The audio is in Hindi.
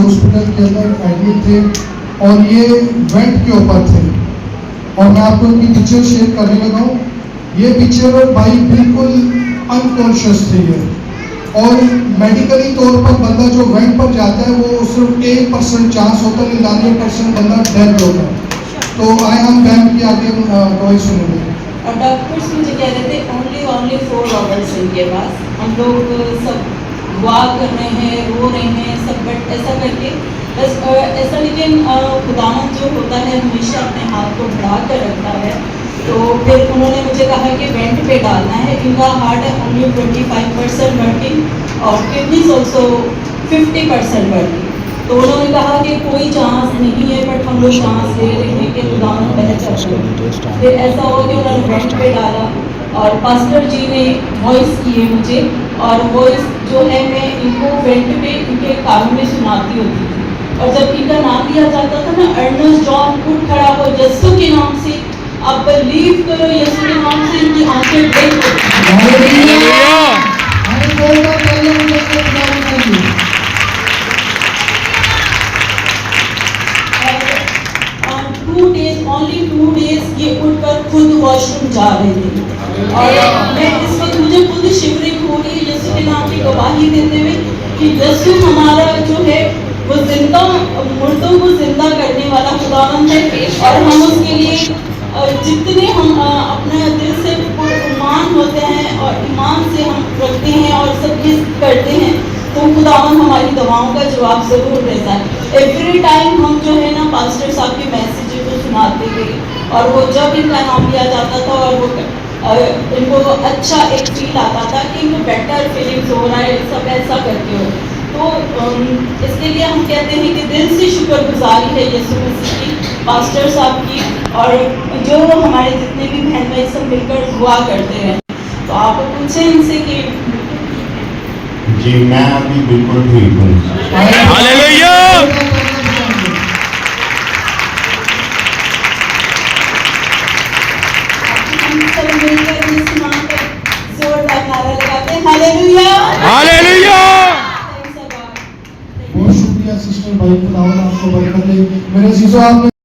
हॉस्पिटल के अंदर एडमिट थे और ये वेंट के ऊपर थे और मैं आपको उनकी पिक्चर शेयर करने लगा हूँ। ये पिक्चर भाई बिल्कुल अनकॉन्शियस थे ये, और मेडिकली तौर पर बंदा जो वेंट पर जाता है वो सिर्फ 1% चांस होता है, 99% बंदा डेड होता है। तो आए हम मैम की आगे दवाई सुनेंगे। और डॉक्टर्स मुझे कह रहे थे ओनली 4 आवर्स इनके पास, हम लोग सब दुआ कर रहे हैं, रो रहे हैं सब, बट ऐसा करके बस ऐसा, लेकिन खुदावंद जो होता है हमेशा अपने हाथ को बढ़ा कर रखता है। तो फिर उन्होंने मुझे कहा कि वेंट पे डालना है, इनका हार्ट है ओनली 25% वर्किंग और किडनीज ऑल्सो 50% वर्किंग। तो उन्होंने कहा कि कोई चांस नहीं है, बट हम लोग चांस ले रहे हैं कि खुदावंद बेहतर करे। फिर ऐसा हुआ कि उन्होंने वेंट पे डाला और पास्टर जी ने वॉइस किए मुझे, और वॉइस जो है मैं इनको वेंट पे इनके कानों में सुनाती होती थी। और जब इनका नाम लिया जाता था ना, अर्नेस्ट जॉन उठ खड़ा हो यीशु के नाम से, आप बिलीव करो यीशु के नाम से इनकी आंखें बंद होती थी। 2 days, ओनली 2 days ये उठकर खुद वॉशरूम जा रहे थे। और मैं इस वक्त मुझे खुद शिवरिंग हो रही है यीशु के नाम की गवाही देते हुए कि यीशु हमारा जो है वो जिंदा, मुर्दों को जिंदा करने वाला खुदावंद है। और हम उसके लिए जितने हम अपने दिल से ईमान होते हैं और ईमान से हम रखते हैं और सब चीज करते हैं, तो खुदावंद हमारी दवाओं का जवाब जरूर देता है। एवरी टाइम हम जो है ना पास्टर साहब के मैसेज को सुनाते थे, और वो जब इनका नाम लिया जाता था और वो इनको अच्छा एक फील आता था कि इनको बेटर फीलिंग्स हो रहा है, सब ऐसा करके हो। तो इसके लिए हम कहते हैं कि दिल से शुक्रगुजारी है यीशु मसीह की, पास्टर साहब की, और जो हमारे जितने भी बहन भाई सब मिलकर दुआ करते हैं। तो आप पूछें इनसे कि जी मैं अभी बिल्कुल ठीक हूँ। हालेलुया। हम सब मिलकर इस नाम पर जोरदार नारा लगाते हैं, हालेलुया हालेलुया। बहुत शुक्रिया सिस्टर भाई, खुदावंद आपको बरकत दे। मेरे अजीजों, आपने